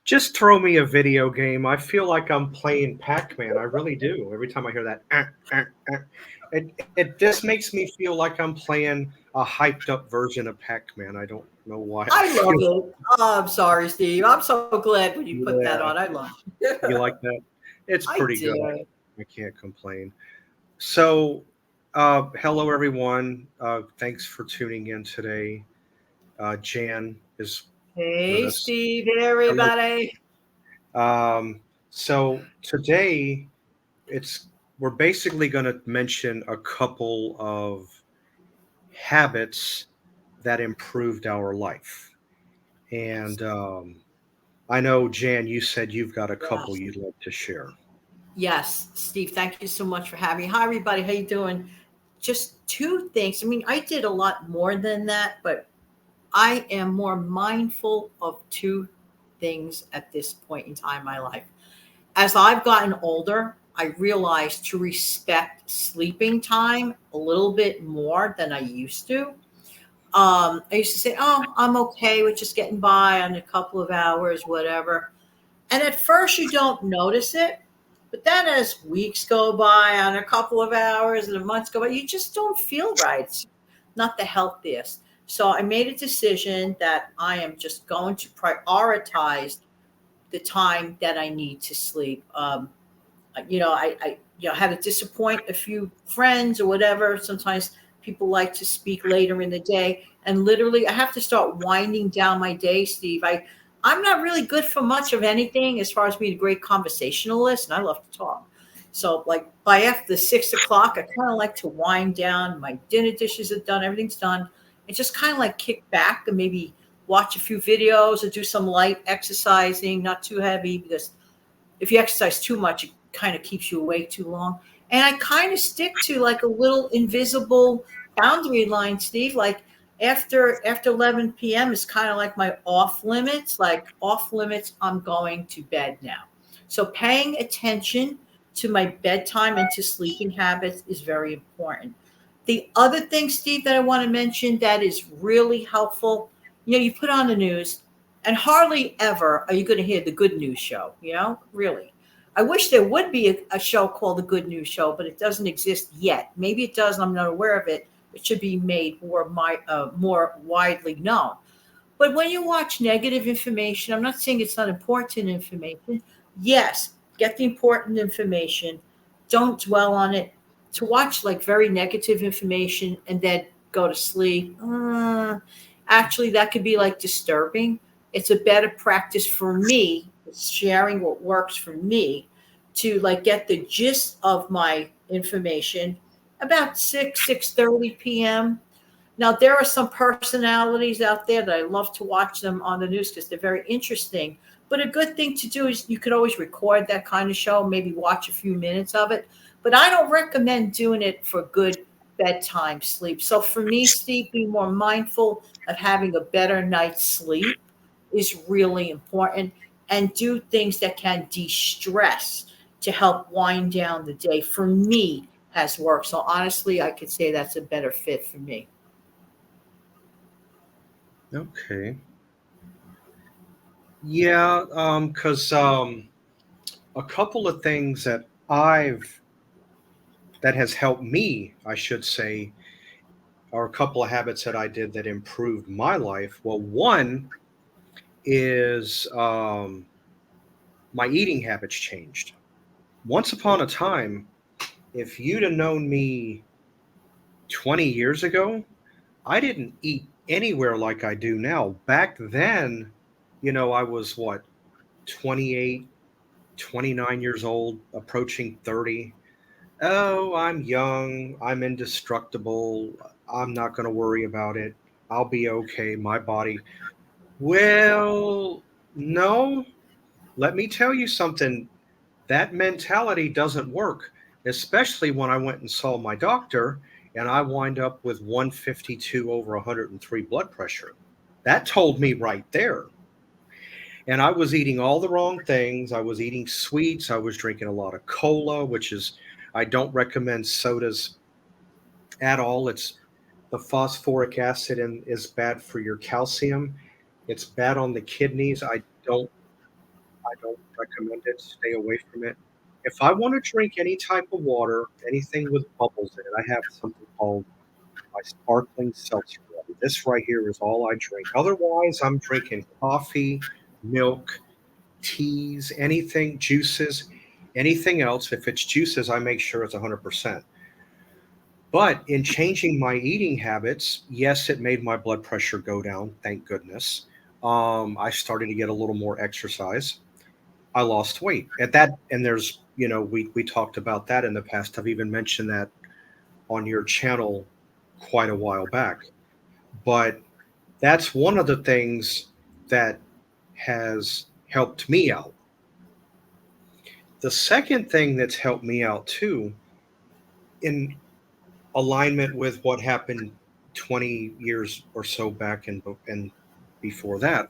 Just throw me a video game. I feel like I'm playing Pac-Man. I really do. Every time I hear that, it just makes me feel like I'm playing a hyped up version of Pac-Man. I don't know why I I love feel. it. Oh, I'm sorry, Steve. I'm so glad when you put that on. Yeah, I love you it. like that? It's I pretty good. do. I can't complain. So, hello everyone. Thanks for tuning in today. Jan is with Hey, us. Steve. Hey, Hello. everybody. So today it's we're basically going to mention a couple of habits that improved our life. And I know, Jan, you said you've got a couple Yes. you'd like to share. Yes, Steve. Thank you so much for having me. Hi, everybody. How you doing? Just two things. I mean, I did a lot more than that, but I am more mindful of two things at this point in time in my life. As I've gotten older, I realized to respect sleeping time a little bit more than I used to. I used to say, "Oh, I'm okay with just getting by on a couple of hours, whatever." And at first, you don't notice it, but then as weeks go by, on a couple of hours, and the months go by, you just don't feel right. It's not the healthiest. So I made a decision that I am just going to prioritize the time that I need to sleep. I had to disappoint a few friends or whatever. Sometimes people like to speak later in the day, and literally, I have to start winding down my day, Steve. I'm not really good for much of anything as far as being a great conversationalist, and I love to talk. So, like by after 6 o'clock, I kind of like to wind down. My dinner dishes are done, everything's done, and just kind of like kick back and maybe watch a few videos or do some light exercising, not too heavy because if you exercise too much, it kind of keeps you awake too long. And I kind of stick to like a little invisible boundary line, Steve. Like after 11 p.m. is kind of like my off limits. Like off limits, I'm going to bed now. So paying attention to my bedtime and to sleeping habits is very important. The other thing, Steve, that I want to mention that is really helpful, you put on the news and hardly ever are you going to hear the good news show, really. I wish there would be a show called the Good News Show, but it doesn't exist yet. Maybe it does, and I'm not aware of it. It should be made more widely known. But when you watch negative information, I'm not saying it's not important information. Yes, get the important information. Don't dwell on it. To watch like very negative information and then go to sleep, actually, that could be like disturbing. It's a better practice for me, sharing what works for me, to like get the gist of my information about 6:30 p.m. Now, there are some personalities out there that I love to watch them on the news because they're very interesting. But a good thing to do is you could always record that kind of show, maybe watch a few minutes of it. But I don't recommend doing it for good bedtime sleep. So for me, Steve, being more mindful of having a better night's sleep is really important, and do things that can de-stress to help wind down the day for me has worked. So honestly, I could say that's a better fit for me. Okay. Yeah, because a couple of things that has helped me, I should say, are a couple of habits that I did that improved my life. Well, one is my eating habits changed. Once upon a time, if you'd have known me 20 years ago, I didn't eat anywhere like I do now. Back then, I was what, 28, 29 years old, approaching 30. Oh, I'm young. I'm indestructible. I'm not going to worry about it. I'll be okay. My body. Well, no. Let me tell you something. That mentality doesn't work, especially when I went and saw my doctor and I wind up with 152 over 103 blood pressure. That told me right there. And I was eating all the wrong things. I was eating sweets. I was drinking a lot of cola, which is, I don't recommend sodas at all. It's the phosphoric acid and is bad for your calcium. It's bad on the kidneys. I don't. I don't recommend it. Stay away from it. If I want to drink any type of water, anything with bubbles in it, I have something called my sparkling seltzer water. This right here is all I drink. Otherwise, I'm drinking coffee, milk, teas, anything, juices, anything else. If it's juices, I make sure it's 100%. But in changing my eating habits, yes, it made my blood pressure go down. Thank goodness. I started to get a little more exercise. I lost weight at that, and there's, we talked about that in the past. I've even mentioned that on your channel quite a while back. But that's one of the things that has helped me out. The second thing that's helped me out too, in alignment with what happened 20 years or so back and before that,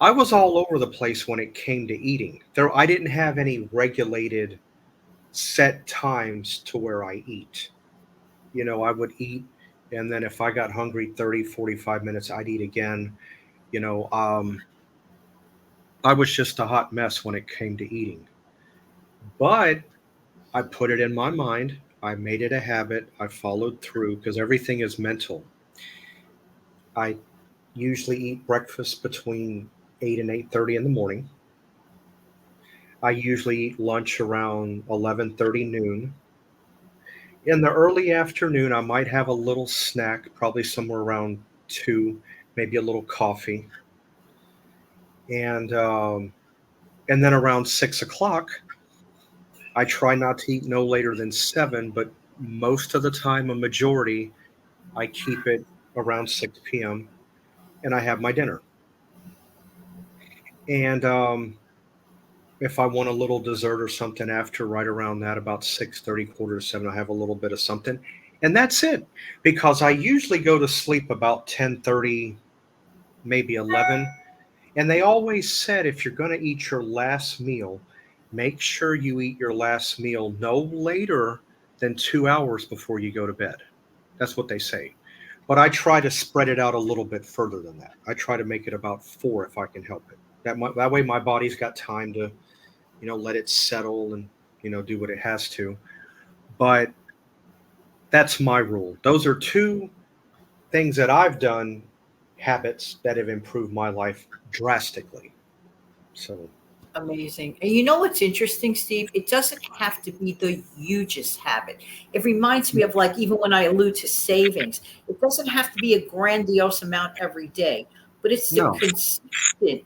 I was all over the place when it came to eating. I didn't have any regulated set times to where I eat. I would eat, and then if I got hungry 30, 45 minutes, I'd eat again. You know, um, I was just a hot mess when it came to eating. But I put it in my mind. I made it a habit. I followed through because everything is mental. I usually eat breakfast between 8 and 8:30 in the morning. I usually eat lunch around 11:30 noon. In the early afternoon, I might have a little snack, probably somewhere around 2, maybe a little coffee. And and then around 6 o'clock, I try not to eat no later than 7, but most of the time, a majority, I keep it around 6 p.m. and I have my dinner. And if I want a little dessert or something after, right around that, about 6:30, quarter to 7, I have a little bit of something. And that's it. Because I usually go to sleep about 10:30, maybe 11. And they always said if you're going to eat your last meal, make sure you eat your last meal no later than 2 hours before you go to bed. That's what they say. But I try to spread it out a little bit further than that. I try to make it about 4 if I can help it. That way my body's got time to, let it settle and, do what it has to. But that's my rule. Those are two things that I've done, habits that have improved my life drastically. So, Amazing. And you know what's interesting, Steve? It doesn't have to be the hugest habit. It reminds me of, like, even when I allude to savings, it doesn't have to be a grandiose amount every day, but it's the no, consistency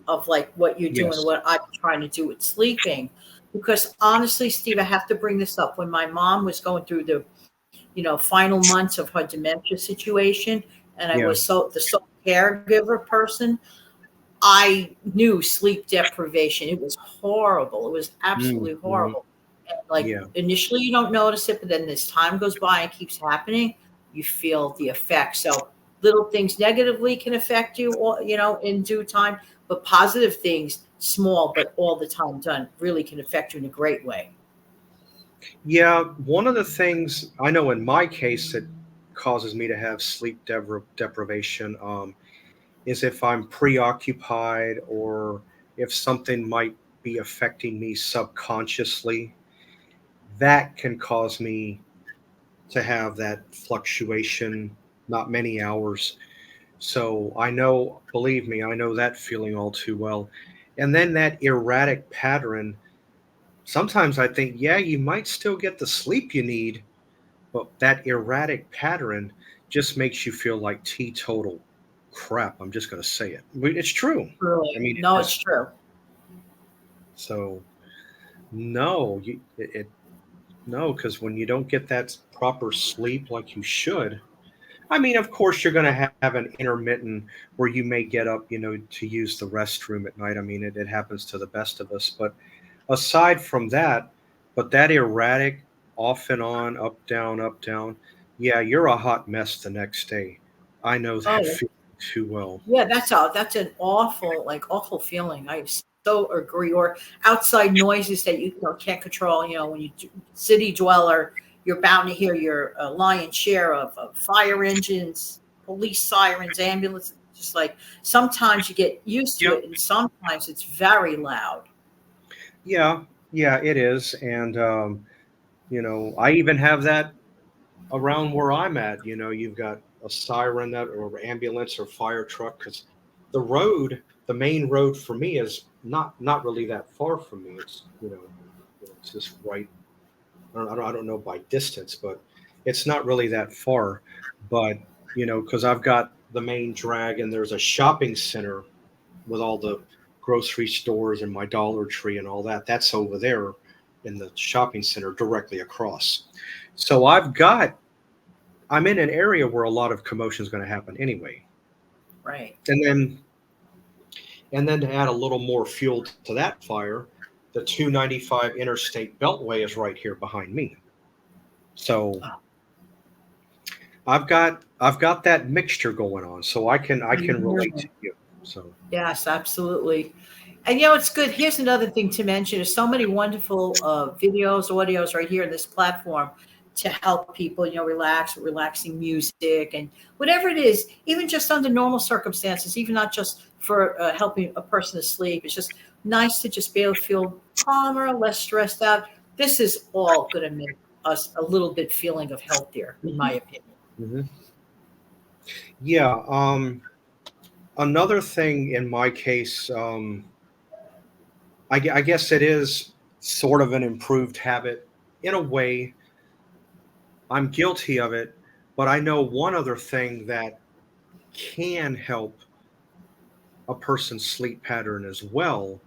of like what you're doing, yes. what I'm trying to do with sleeping. Because honestly, Steve, I have to bring this up. When my mom was going through the, final months of her dementia situation, and I Yeah. was the sole caregiver person, I knew sleep deprivation. It was horrible. It was absolutely Mhm. horrible. And like Yeah. initially you don't notice it, but then as time goes by and keeps happening, you feel the effects. So little things negatively can affect you, or in due time, but positive things, small but all the time done, really can affect you in a great way. Yeah, one of the things I know in my case that causes me to have sleep deprivation, is if I'm preoccupied or if something might be affecting me subconsciously, that can cause me to have that fluctuation, not many hours. So I know, believe me, I know that feeling all too well. And then that erratic pattern, sometimes I think, yeah, you might still get the sleep you need, but that erratic pattern just makes you feel like teetotal crap. I'm just going to say it. But it's true. I Really. mean, No, it it's is. true. So no, no, because when you don't get that proper sleep like you should, I mean, of course, you're going to have an intermittent where you may get up, to use the restroom at night. I mean, it happens to the best of us. But aside from that, but that erratic, off and on, up, down, yeah, you're a hot mess the next day. I know that Oh, feeling too well. yeah, that's an awful, like, awful feeling. I so agree. Or outside noises that you can't control. When you city dweller, you're bound to hear your lion's share of fire engines, police sirens, ambulances. Just like sometimes you get used to Yep. it, and sometimes it's very loud. Yeah, yeah, it is. And I even have that around where I'm at. You've got a siren that or ambulance or fire truck because the main road for me is not really that far from me. It's just right. I don't know by distance, but it's not really that far. But because I've got the main drag and there's a shopping center with all the grocery stores and my Dollar Tree and all that. That's over there in the shopping center directly across. So I'm in an area where a lot of commotion is going to happen anyway. Right. And then to add a little more fuel to that fire, the 295 Interstate Beltway is right here behind me. So Oh. I've got that mixture going on, so I can relate Mhm. to you. So Yes, absolutely. And it's good. Here's another thing to mention: there's so many wonderful videos, audios right here in this platform to help people, relax, relaxing music, and whatever it is, even just under normal circumstances, even not just for helping a person to sleep. It's just nice to just be able to feel calmer, less stressed out. This is all going to make us a little bit feeling of healthier, in my opinion. mhm. Yeah. Another thing in my case, I guess it is sort of an improved habit in a way. I'm guilty of it, but I know one other thing that can help a person's sleep pattern as well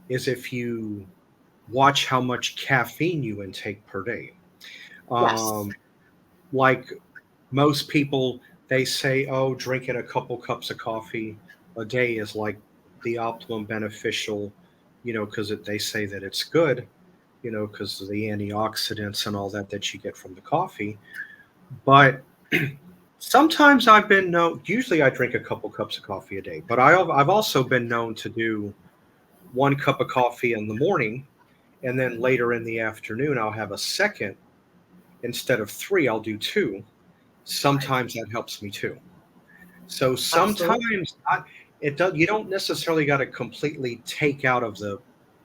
is if you watch how much caffeine you intake per day. Yes. Um, like most people, they say, oh, drinking a couple cups of coffee a day is like the optimum beneficial, because they say that it's good, because of the antioxidants and all that you get from the coffee. But sometimes I've been known, usually I drink a couple cups of coffee a day, but I've also been known to do 1 cup of coffee in the morning. And then later in the afternoon, I'll have a second. Instead of three, I'll do two. Right. Sometimes that helps me too. So Absolutely. sometimes it does. You don't necessarily got to completely take out of the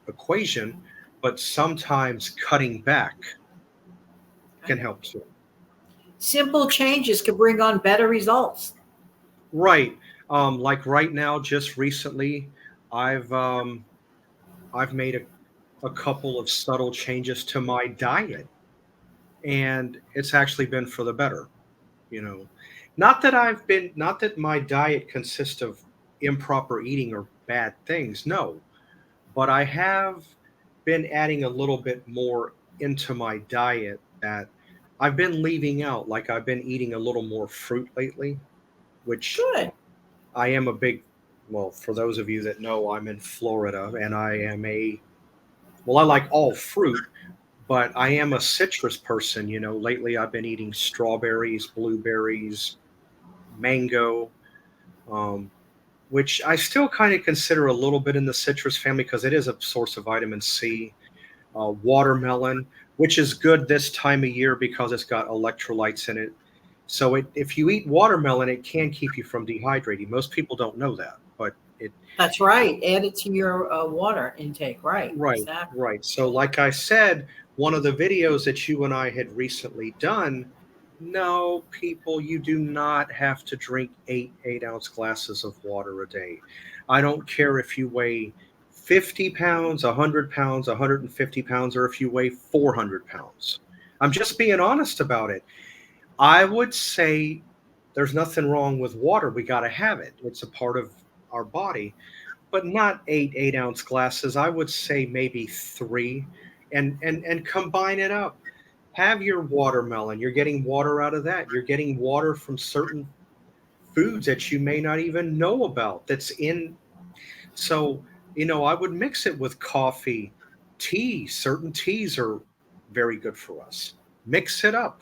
equation, but sometimes cutting back can help too. Simple changes can bring on better results. Right. Like right now, just recently, I've um, I've made a couple of subtle changes to my diet, and it's actually been for the better. You know, not that my diet consists of improper eating or bad things. No, but I have been adding a little bit more into my diet that I've been leaving out. Like I've been eating a little more fruit lately, which Good. I am a big, well, for those of you that know, I'm in Florida and I like all fruit, but I am a citrus person. Lately I've been eating strawberries, blueberries, mango, um, which I still kind of consider a little bit in the citrus family because it is a source of vitamin C. Watermelon, which is good this time of year because it's got electrolytes in it. So if you eat watermelon, it can keep you from dehydrating. Most people don't know that, but it That's right. Add it to your water intake. Right. right, Exactly. right. So like I said, one of the videos that you and I had recently done, no, people, you do not have to drink 8 ounce glasses of water a day. I don't care if you weigh 50 pounds, 100 pounds, 150 pounds, or if you weigh 400 pounds. I'm just being honest about it. I would say there's nothing wrong with water. We got to have it. It's a part of our body, but not 8 ounce glasses. I would say maybe three, and combine it up. Have your watermelon. You're getting water out of that. You're getting water from certain foods that you may not even know about. That's in. So I would mix it with coffee, tea. Certain teas are very good for us. Mix it up.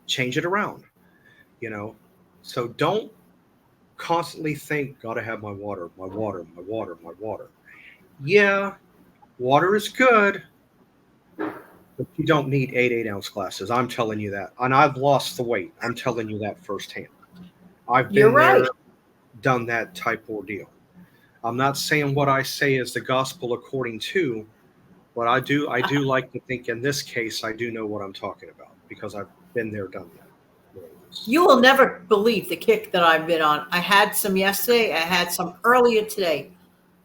Change it around. You know. So don't constantly think, gotta have my water, my water, my water, my water. Yeah, water is good, but you don't need 8 8-ounce glasses. I'm telling you that. And I've lost the weight. I'm telling you that firsthand. I've You're been there, right. done that type ordeal. I'm not saying what I say is the gospel according to, but I do like to think in this case I do know what I'm talking about because I've been there, done that. More or less. You will never believe the kick that I've been on. I had some yesterday. I had some earlier today.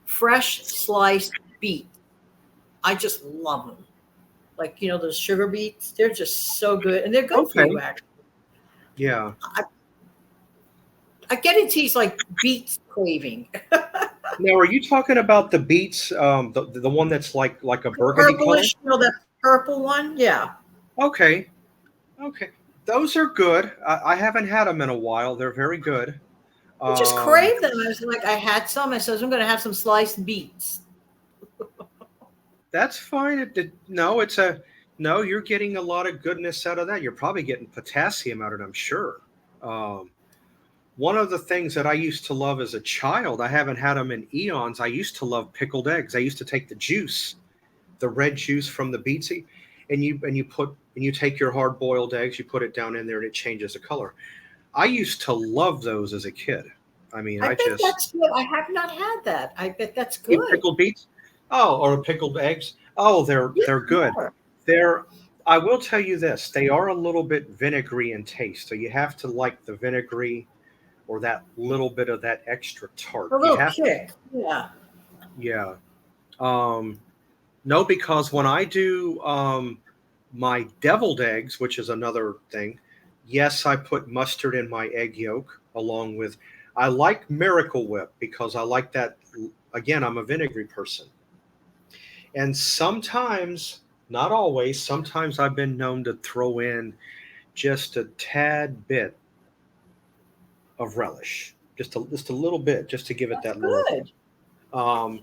Fresh sliced beet. I just love them. Like, those sugar beets. They're just so good. And they're good for you, Okay. actually. Yeah. I get into these like beets craving. Now, are you talking about the beets, the one that's like a The burgundy color? purplish, that purple one. Yeah. Okay. Okay. Those are good. I haven't had them in a while. They're very good. I just Um, crave them. I was like, I had some. I said, I'm going to have some sliced beets. that's fine. No, it's a no. You're getting a lot of goodness out of that. You're probably getting potassium out of it, I'm sure. Um, One of the things that I used to love as a child, I haven't had them in eons. I used to love pickled eggs. I used to take the juice, the red juice from the beets, and you take your hard boiled eggs, you put it down in there, and it changes the color. I used to love those as a kid. I mean, I I bet just that's good. I have not had that. I bet that's you good. pickled beets, oh, or pickled eggs. Oh, Yeah. they're good. They're I will tell you this: they are a little bit vinegary in taste, so you have to like the vinegary or that little bit of that extra tart. A You little have to, kick. Yeah. yeah. Um, no, because when I do my deviled eggs, which is another thing, yes, I put mustard in my egg yolk along with. I like Miracle Whip because I like that. Again, I'm a vinegary person, and sometimes, not always, sometimes I've been known to throw in just a tad bit of relish, just a little bit, just to give it That's that little. good. Um,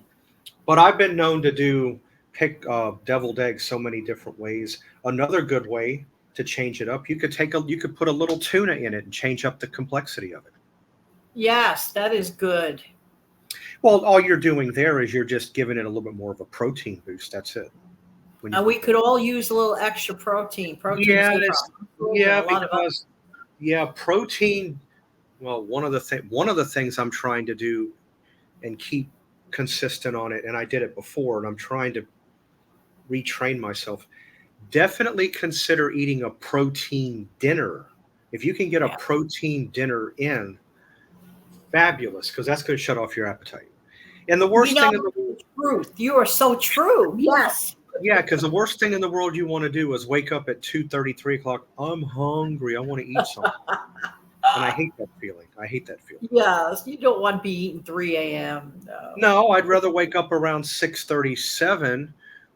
but I've been known to do pick deviled eggs so many different ways. Another good way to change it up, you could put a little tuna in it and change up the complexity of it. Yes, that is good. Well, all you're doing there is you're just giving it a little bit more of a protein boost. That's it. When you And we put could that. all use a little extra protein. Protein is Yeah, good for that's our muscles and yeah a lot of other. because yeah protein. Well, one of the things I'm trying to do and keep consistent on it, and I did it before, and I'm trying to retrain myself. Definitely consider eating a protein dinner. If you can get a Yeah. protein dinner in, fabulous, because that's going to shut off your appetite. And the You worst know thing in the world, the truth. You are so true. Yes. yeah, because the worst thing in the world you want to do is wake up at 2:30, 3 o'clock. I'm hungry. I want to eat something. And I hate that feeling. I hate that feeling. Yes. You don't want to be eating 3 a.m. No. No, I'd rather wake up around 6:37,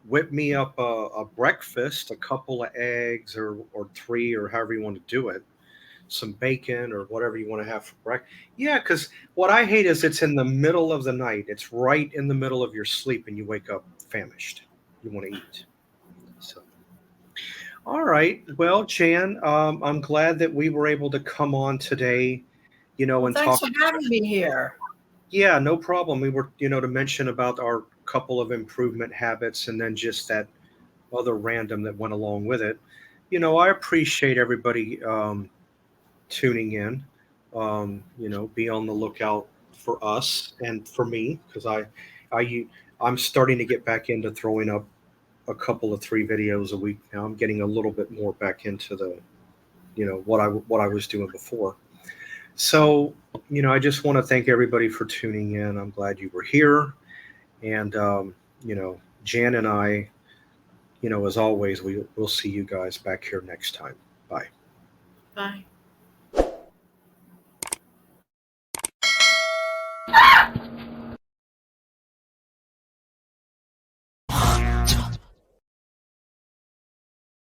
whip me up a breakfast, a couple of eggs or three or however you want to do it, some bacon or whatever you want to have for breakfast. Yeah, because what I hate is it's in the middle of the night. It's right in the middle of your sleep and you wake up famished. You want to eat. So, all right. Well, Jan, I'm glad that we were able to come on today, Well, and thanks talk. for having me here. Yeah, no problem. We were, to mention about our couple of improvement habits and then just that other random that went along with it. I appreciate everybody tuning in. Be on the lookout for us and for me because I'm starting to get back into throwing up a couple of 3 videos a week now. I'm getting a little bit more back into the, what I was doing before. So, I just want to thank everybody for tuning in. I'm glad you were here. And, Jan and I, as always, we'll see you guys back here next time. Bye. Bye.